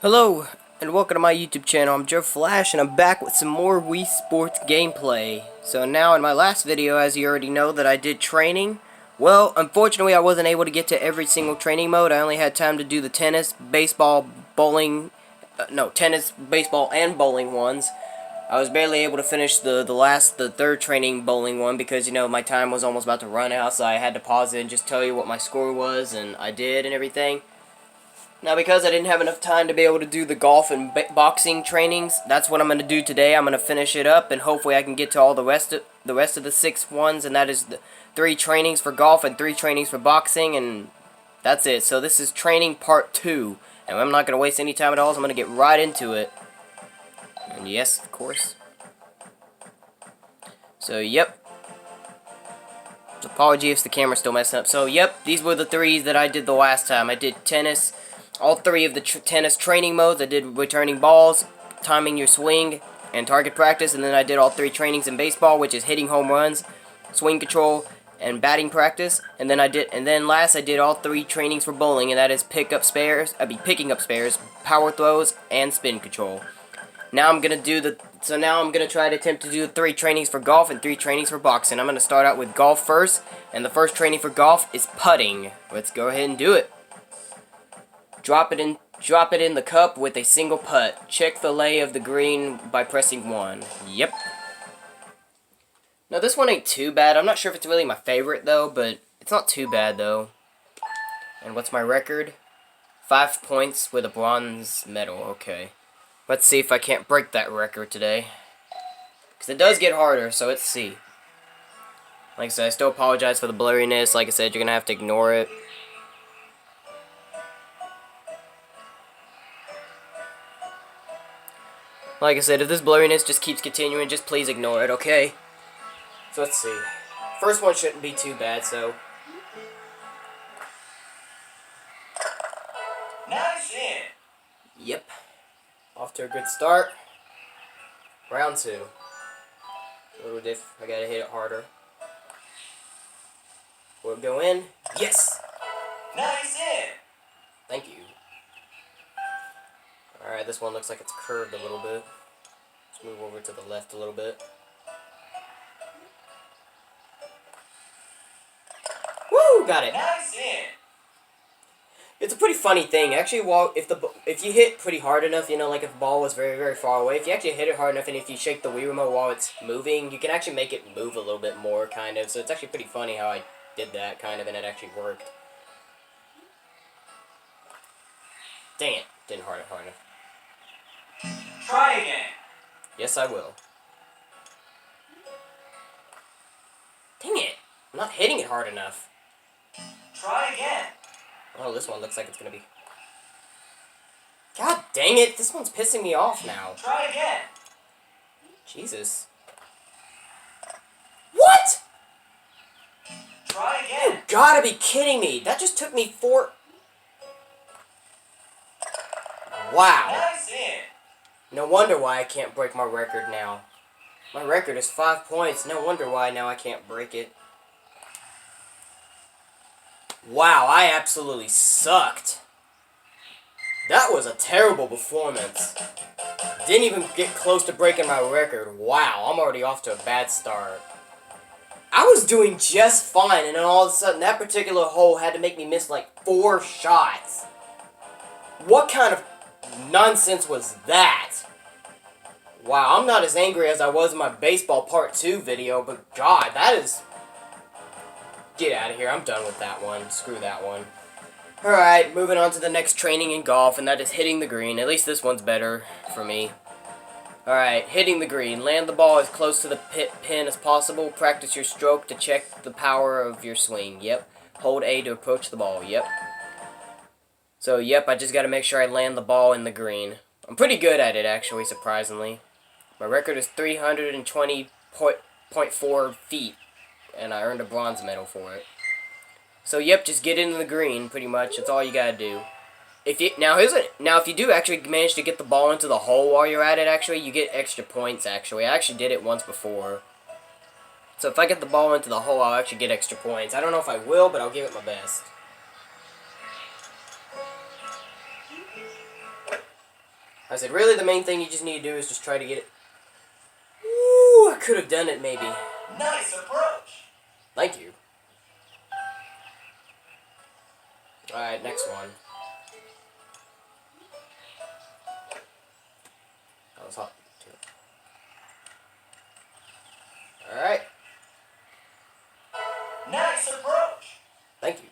Hello, and welcome to my YouTube channel. I'm Joe Flash, and I'm back with some more Wii Sports gameplay. So now, in my last video, as you already know, that I did training. Well, unfortunately, I wasn't able to get to every single training mode. I only had time to do the tennis, baseball, bowling, tennis, baseball, and bowling ones. I was barely able to finish the third training bowling one because, you know, my time was almost about to run out, so I had to pause it and just tell you what my score was, and I did and everything. Now, because I didn't have enough time to be able to do the golf and boxing trainings, that's what I'm going to do today. I'm going to finish it up, and hopefully I can get to all the rest of the 6 ones, and that is the 3 trainings for golf and 3 trainings for boxing, and that's it. So this is training part 2, and I'm not going to waste any time at all, so I'm going to get right into it. And yes, of course. So, yep. Apology if the camera's still messing up. So, yep, these were the 3s that I did the last time. I did tennis, all 3 of the tennis training modes. I did returning balls, timing your swing, and target practice. And then I did all 3 trainings in baseball, which is hitting home runs, swing control, and batting practice. And then last I did all 3 trainings for bowling, and that is picking up spares, power throws, and spin control. Now I'm gonna try to attempt to do 3 trainings for golf and 3 trainings for boxing. I'm gonna start out with golf first, and the first training for golf is putting. Let's go ahead and do it. Drop it in the cup with a single putt. Check the lay of the green by pressing 1. Yep. Now this one ain't too bad. I'm not sure if it's really my favorite though, but it's not too bad though. And what's my record? 5 points with a bronze medal. Okay. Let's see if I can't break that record today. Because it does get harder, so let's see. Like I said, I still apologize for the blurriness. Like I said, you're going to have to ignore it. Like I said, if this blurriness just keeps continuing, just please ignore it, okay? So let's see. First one shouldn't be too bad, so... Nice hit! Yep. Off to a good start. Round 2. A little diff. I gotta hit it harder. Will it go in? Yes! Nice hit! Thank you. Alright, this one looks like it's curved a little bit. Let's move over to the left a little bit. Woo! Got it! Nice hit! It's a pretty funny thing. Actually, if you hit pretty hard enough, you know, like if the ball was very, very far away, if you actually hit it hard enough and if you shake the Wii remote while it's moving, you can actually make it move a little bit more, kind of. So it's actually pretty funny how I did that, kind of, and it actually worked. Dang it. Didn't hit it hard enough. Try again. Yes, I will. Dang it. I'm not hitting it hard enough. Try again. Oh, this one looks like it's gonna be... God dang it! This one's pissing me off now. Try again. Jesus. What? Try again. You gotta be kidding me! That just took me 4... Wow. Nice hit. No wonder why I can't break my record now. My record is 5 points. No wonder why now I can't break it. Wow, I absolutely sucked. That was a terrible performance. Didn't even get close to breaking my record. Wow, I'm already off to a bad start. I was doing just fine, and then all of a sudden, that particular hole had to make me miss like 4 shots. What kind of nonsense was that? Wow, I'm not as angry as I was in my baseball part 2 video, but God, that is... Get out of here. I'm done with that one. Screw that one. Alright, moving on to the next training in golf, and that is hitting the green. At least this one's better for me. Alright, hitting the green. Land the ball as close to the pin as possible. Practice your stroke to check the power of your swing. Yep. Hold A to approach the ball. Yep. So, yep, I just got to make sure I land the ball in the green. I'm pretty good at it, actually, surprisingly. My record is 320.4 feet. And I earned a bronze medal for it. So yep, just get into the green, pretty much. That's all you gotta do. If you do actually manage to get the ball into the hole while you're at it, actually, you get extra points. Actually, I actually did it once before. So if I get the ball into the hole, I'll actually get extra points. I don't know if I will, but I'll give it my best. I said, really, the main thing you just need to do is just try to get it. Ooh, I could have done it, maybe. Nice approach. Thank you. Alright, next one. That was hot, too. Alright. Nice approach. Thank you.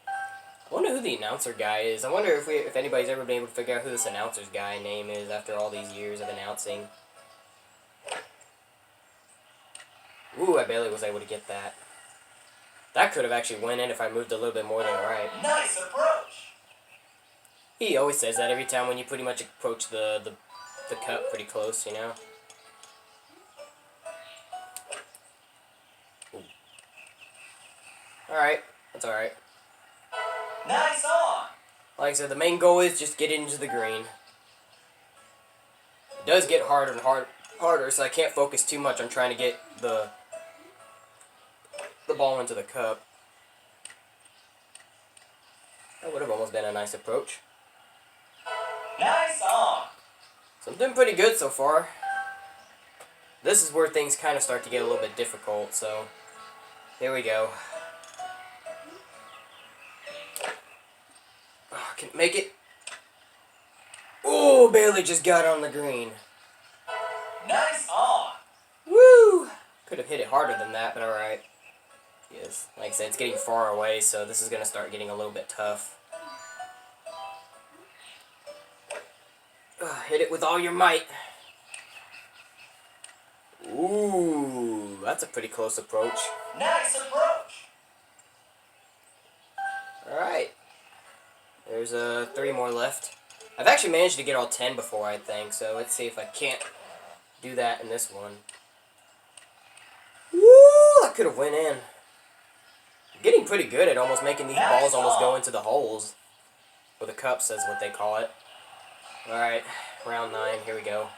I wonder who the announcer guy is. I wonder if anybody's ever been able to figure out who this announcer's guy name is after all these years of announcing. Ooh, I barely was able to get that. That could have actually went in if I moved a little bit more to the right. Nice approach. He always says that every time when you pretty much approach the cup pretty close, you know? Alright, that's alright. Nice on. Like I said, the main goal is just get into the green. It does get harder and harder, so I can't focus too much on trying to get the ball into the cup. That would have almost been a nice approach. Nice on. So I'm doing pretty good so far. This is where things kind of start to get a little bit difficult, so here we go. Oh, can it make it? Oh, barely just got on the green. Nice on. Woo! Could have hit it harder than that, but alright. Yes, like I said, it's getting far away, so this is going to start getting a little bit tough. Hit it with all your might. Ooh, that's a pretty close approach. Nice approach. Alright. There's 3 more left. I've actually managed to get all 10 before, I think, so let's see if I can't do that in this one. Woo! I could have went in. I'm getting pretty good at almost making these balls almost go into the holes. Or the cups, is what they call it. Alright, round 9, here we go.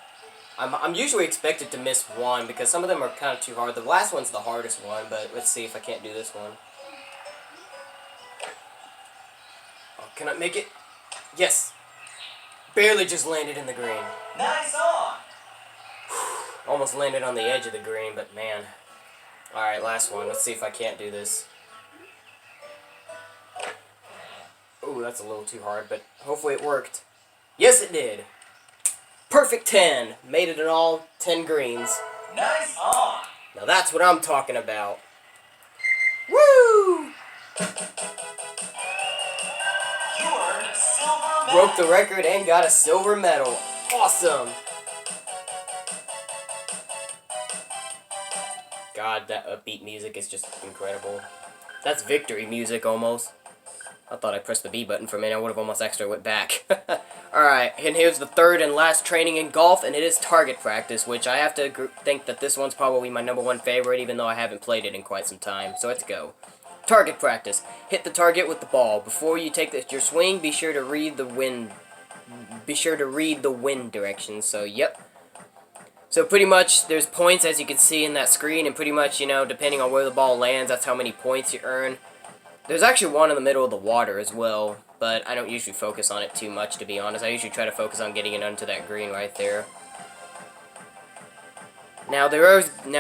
I'm usually expected to miss one because some of them are kind of too hard. The last one's the hardest one, but let's see if I can't do this one. Oh, can I make it? Yes! Barely just landed in the green. Nice on. Almost landed on the edge of the green, but man. Alright, last one. Let's see if I can't do this. Ooh, that's a little too hard, but hopefully it worked. Yes, it did! Perfect 10! Made it in all 10 greens. Nice on. Now that's what I'm talking about. Woo! You earned silver medal. Broke the record and got a silver medal. Awesome! God, that upbeat music is just incredible. That's victory music, almost. I thought I pressed the B button for a minute. I would have almost extra went back. Alright, and here's the third and last training in golf, and it is target practice, which I have to think that this one's probably my #1 favorite, even though I haven't played it in quite some time. So let's go. Target practice. Hit the target with the ball. Before you take your swing, be sure to read the wind. Be sure to read the wind directions. So, yep. So pretty much, there's points, as you can see in that screen, and pretty much, you know, depending on where the ball lands, that's how many points you earn. There's actually one in the middle of the water as well, but I don't usually focus on it too much, to be honest. I usually try to focus on getting it onto that green right there. Now,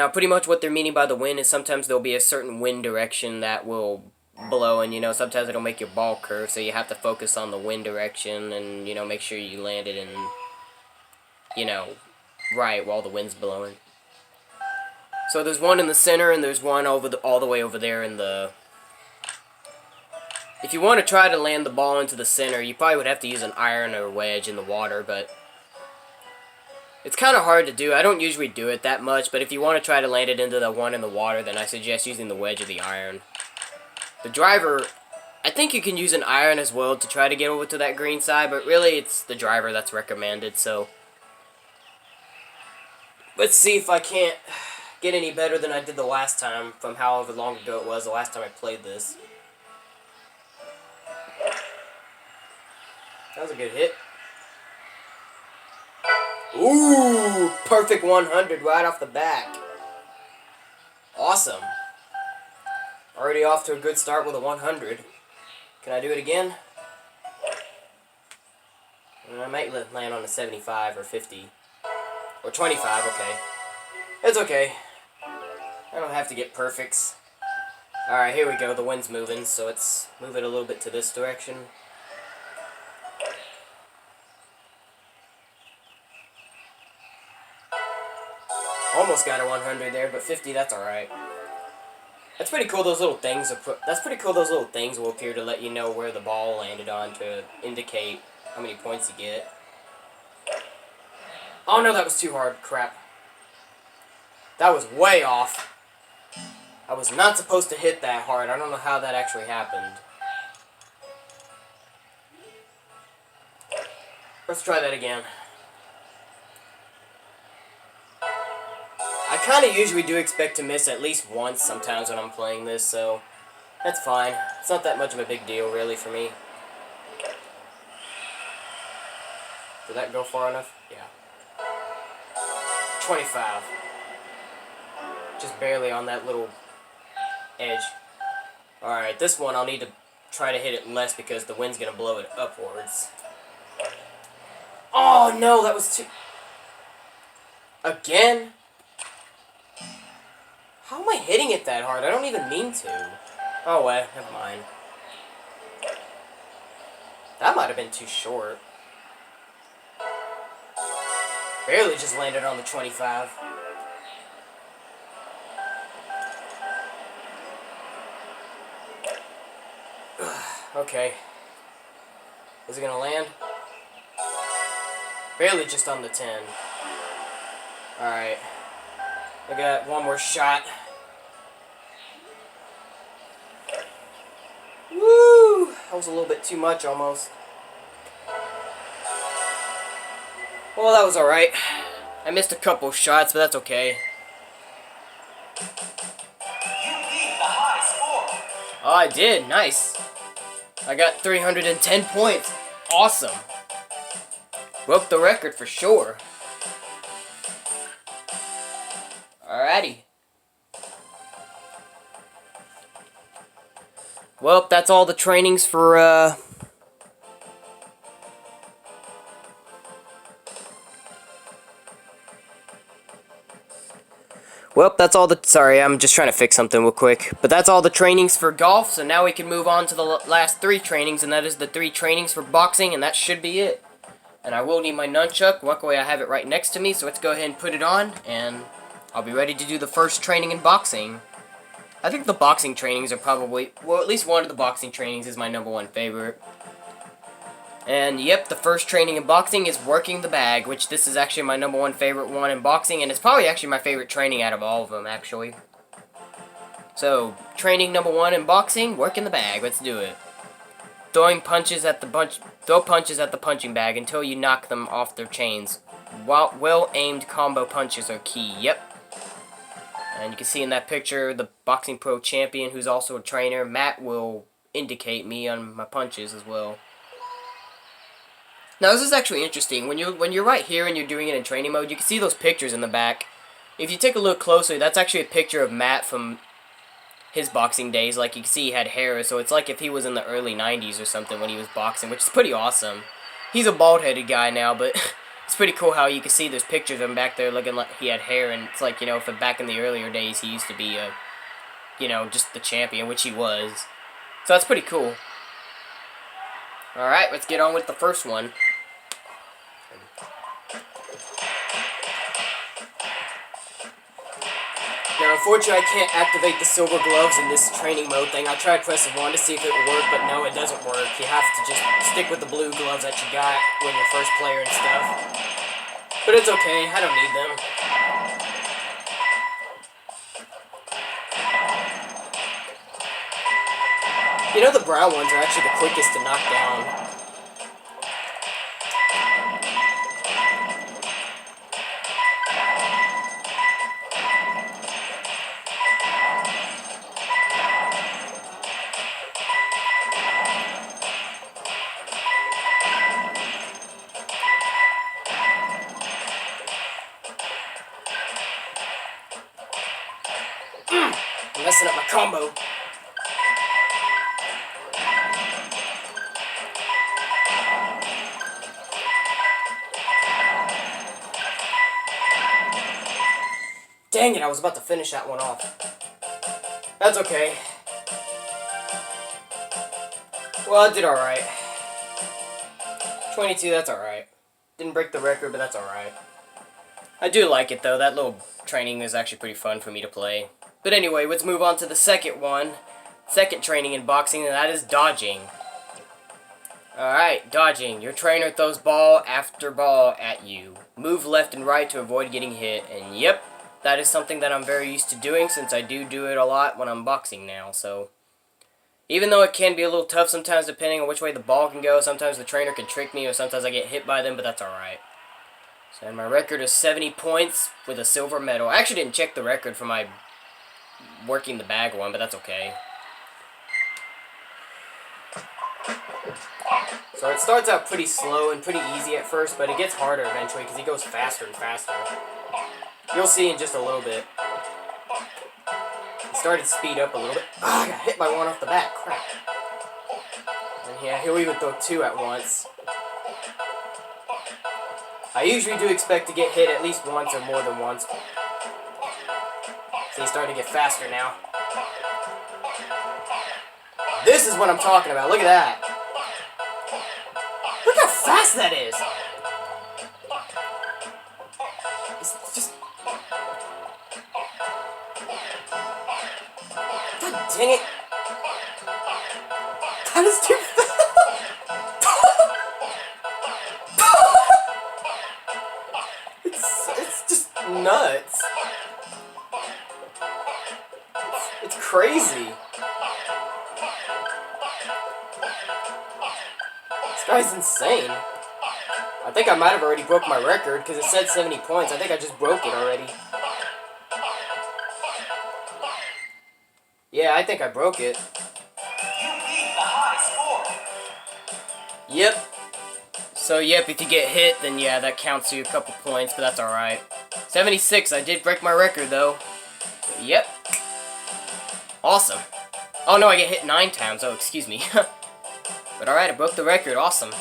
pretty much what they're meaning by the wind is sometimes there'll be a certain wind direction that will blow, and, you know, sometimes it'll make your ball curve, so you have to focus on the wind direction and, you know, make sure you land it in, you know, right while the wind's blowing. So there's one in the center, and there's one all the way over there in the... If you want to try to land the ball into the center, you probably would have to use an iron or a wedge in the water, but it's kind of hard to do. I don't usually do it that much, but if you want to try to land it into the one in the water, then I suggest using the wedge or the iron. The driver, I think you can use an iron as well to try to get over to that green side, but really it's the driver that's recommended, so let's see if I can't get any better than I did the last time, from however long ago it was the last time I played this. That was a good hit. Ooh, perfect 100 right off the bat. Awesome. Already off to a good start with a 100. Can I do it again? I might land on a 75 or 50. Or 25, okay. It's okay. I don't have to get perfects. Alright, here we go. The wind's moving, so let's move it a little bit to this direction. Almost got a 100 there, but 50, that's alright. That's pretty cool, those little things will appear to let you know where the ball landed on to indicate how many points you get. Oh no, that was too hard. Crap. That was way off. I was not supposed to hit that hard. I don't know how that actually happened. Let's try that again. I kind of usually do expect to miss at least once sometimes when I'm playing this, so that's fine. It's not that much of a big deal, really, for me. Did that go far enough? Yeah. 25. Just barely on that little edge. Alright, this one I'll need to try to hit it less because the wind's going to blow it upwards. Oh no, that was too... Again? How am I hitting it that hard? I don't even mean to. Oh well, never mind. That might have been too short. Barely just landed on the 25. Okay. Is it gonna land? Barely just on the 10. Alright. I got one more shot. Woo! That was a little bit too much almost. Well, that was alright. I missed a couple shots, but that's okay. You beat the high score. Oh, I did. Nice. I got 310 points. Awesome. Broke the record for sure. Alrighty. Well, that's all the trainings for, Well, that's all the... Sorry, I'm just trying to fix something real quick. But that's all the trainings for golf, so now we can move on to the last 3 trainings, and that is the 3 trainings for boxing, and that should be it. And I will need my nunchuck. Luckily, I have it right next to me, so let's go ahead and put it on, and I'll be ready to do the first training in boxing. I think the boxing trainings are probably... Well, at least one of the boxing trainings is my #1 favorite. And yep, the first training in boxing is working the bag, which this is actually my #1 favorite one in boxing, and it's probably actually my favorite training out of all of them, actually. So, training #1 in boxing, working the bag, let's do it. Throw punches at the punching bag until you knock them off their chains. Well-aimed combo punches are key, yep. And you can see in that picture, the boxing pro champion, who's also a trainer, Matt, will indicate me on my punches as well. Now this is actually interesting. When you're right here and you're doing it in training mode, you can see those pictures in the back. If you take a look closely, that's actually a picture of Matt from his boxing days. Like you can see he had hair, so it's like if he was in the early 90s or something when he was boxing, which is pretty awesome. He's a bald-headed guy now, but it's pretty cool how you can see there's pictures of him back there looking like he had hair, and it's like, you know, if back in the earlier days he used to be a, you know, just the champion, which he was. So that's pretty cool. Alright, let's get on with the first one. Now, unfortunately, I can't activate the silver gloves in this training mode thing. I tried pressing 1 to see if it would work, but no, it doesn't work. You have to just stick with the blue gloves that you got when you're first player and stuff. But it's okay, I don't need them. You know, the brown ones are actually the quickest to knock down. I'm messing up my combo. Dang it, I was about to finish that one off. That's okay. Well, I did alright. 22, that's alright. Didn't break the record, but that's alright. I do like it, though. That little training is actually pretty fun for me to play. But anyway, let's move on to the second one. Second training in boxing, and that is dodging. Alright, dodging. Your trainer throws ball after ball at you. Move left and right to avoid getting hit. And yep, that is something that I'm very used to doing since I do it a lot when I'm boxing now. So, even though it can be a little tough sometimes depending on which way the ball can go, sometimes the trainer can trick me or sometimes I get hit by them, but that's alright. So my record is 70 points with a silver medal. I actually didn't check the record for my working the bag one, but that's okay. So it starts out pretty slow and pretty easy at first, but it gets harder eventually because he goes faster and faster. You'll see in just a little bit. It started to speed up a little bit. Ah, I got hit by one off the bat. Crap. And yeah, he'll even throw two at once. I usually do expect to get hit at least once or more than once. So he's starting to get faster now. This is what I'm talking about. Look at that. Look how fast that is. It's just... God dang it. That is too fast. It's just nuts. It's crazy. This guy's insane. I think I might have already broke my record because it said 70 points. I think I just broke it already. Yeah, I think I broke it. You beat the high score. Yep. So, yep, if you get hit, then yeah, that counts you a couple points, but that's alright. 76, I did break my record, though. Yep. Awesome. Oh, no, I get hit 9 times. Oh, excuse me. But alright, I broke the record. Awesome.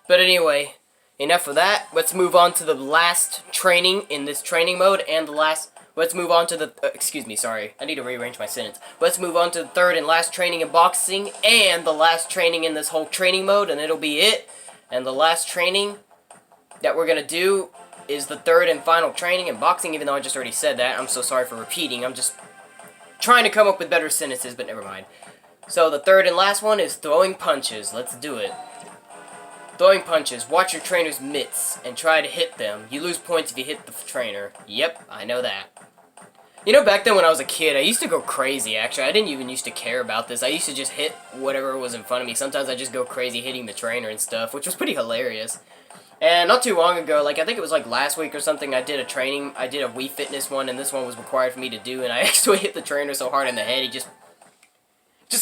But anyway, enough of that. Let's move on to the last training in this training mode, and the last... Let's move on to the... excuse me, sorry. I need to rearrange my sentence. Let's move on to the third and last training in boxing, and the last training in this whole training mode, and it'll be it. And the last training that we're going to do is the third and final training in boxing, even though I just already said that. I'm so sorry for repeating. I'm just trying to come up with better sentences, but never mind. So the third and last one is throwing punches. Let's do it. Throwing punches. Watch your trainer's mitts and try to hit them. You lose points if you hit the trainer. Yep, I know that. You know, back then when I was a kid, I used to go crazy, actually. I didn't even used to care about this. I used to just hit whatever was in front of me. Sometimes I just go crazy hitting the trainer and stuff, which was pretty hilarious. And not too long ago, like I think it was like last week or something, I did a training. I did a Wii Fitness one, and this one was required for me to do, and I actually hit the trainer so hard in the head, he just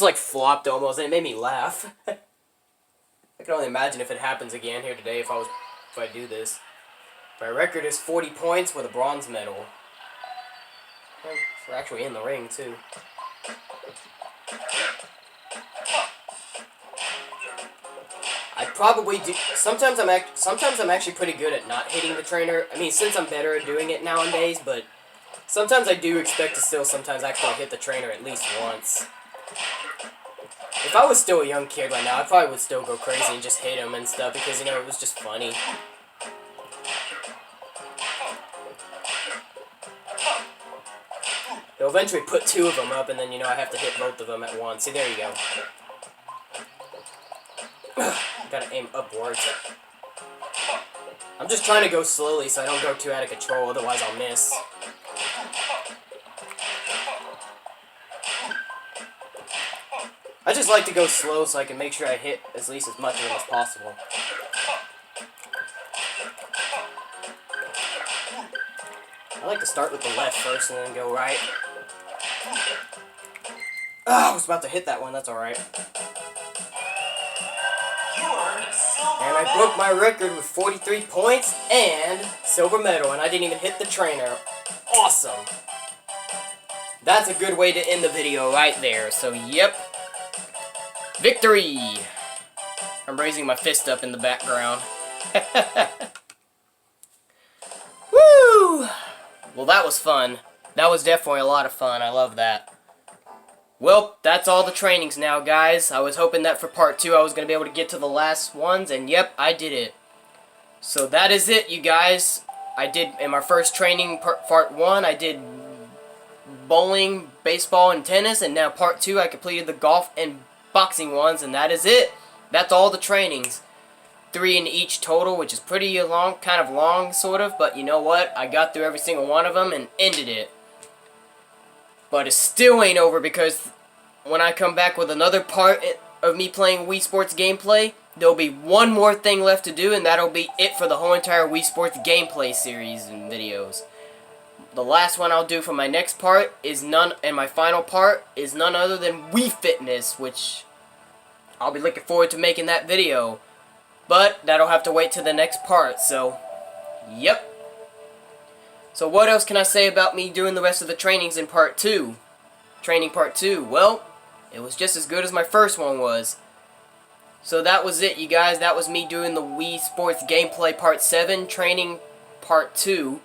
like flopped almost, and it made me laugh. I can only imagine if it happens again here today if I do this. My record is 40 points with a bronze medal. We're actually in the ring too. I probably do. Sometimes I'm actually pretty good at not hitting the trainer. I mean, since I'm better at doing it nowadays, but sometimes I do expect to still sometimes actually hit the trainer at least once. If I was still a young kid right now, I probably would still go crazy and just hit him and stuff because, you know, it was just funny. They'll eventually put 2 of them up and then, you know, I have to hit both of them at once. See, there you go. Gotta aim upwards. I'm just trying to go slowly so I don't go too out of control, otherwise I'll miss. I just like to go slow so I can make sure I hit at least as much of them as possible. I like to start with the left first and then go right. Ah, I was about to hit that one, that's alright. And I broke my record with 43 points and silver medal, and I didn't even hit the trainer. Awesome. That's a good way to end the video right there. So, yep. Victory! I'm raising my fist up in the background. Woo! Well, that was fun. That was definitely a lot of fun. I love that. Well, that's all the trainings now, guys. I was hoping that for part 2 I was going to be able to get to the last ones, and yep, I did it. So that is it, you guys. I did, in my first training, part 1, I did bowling, baseball, and tennis, and now part 2, I completed the golf and boxing ones, and that is it. That's all the trainings. 3 in each total, which is pretty long, kind of long, sort of, but you know what? I got through every single one of them and ended it. But it still ain't over, because when I come back with another part of me playing Wii Sports gameplay, there'll be one more thing left to do, and that'll be it for the whole entire Wii Sports gameplay series and videos. The last one I'll do for my next part is and my final part is none other than Wii Fitness, which I'll be looking forward to making that video. But that'll have to wait till the next part, so yep. So what else can I say about me doing the rest of the trainings in part 2? Training part 2, well, it was just as good as my first one was. So that was it, you guys. That was me doing the Wii Sports gameplay part 7, training part 2.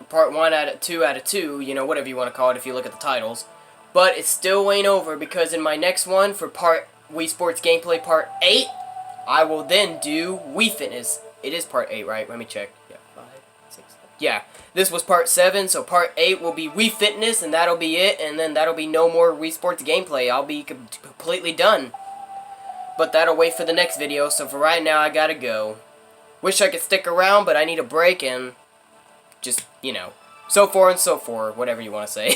Part 1 out of 2, you know, whatever you want to call it if you look at the titles. But it still ain't over, because in my next one, for Wii Sports gameplay part 8, I will then do Wii Fitness. It is part 8, right? Let me check. Yeah, 5, 6, 7. Yeah, this was part 7, so part 8 will be Wii Fitness, and that'll be it, and then that'll be no more Wii Sports gameplay. I'll be completely done. But that'll wait for the next video, so for right now, I gotta go. Wish I could stick around, but I need a break, and just, you know, so forth, whatever you want to say.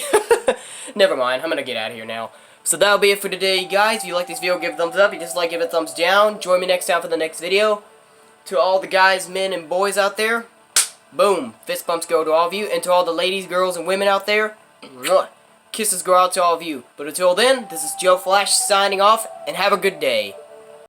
Never mind, I'm gonna get out of here now. So that'll be it for today, guys. If you like this video, give it a thumbs up. If you dislike, give it a thumbs down. Join me next time for the next video. To all the guys, men, and boys out there, boom, fist bumps go to all of you. And to all the ladies, girls, and women out there, kisses go out to all of you. But until then, this is Joe Flash signing off, and have a good day.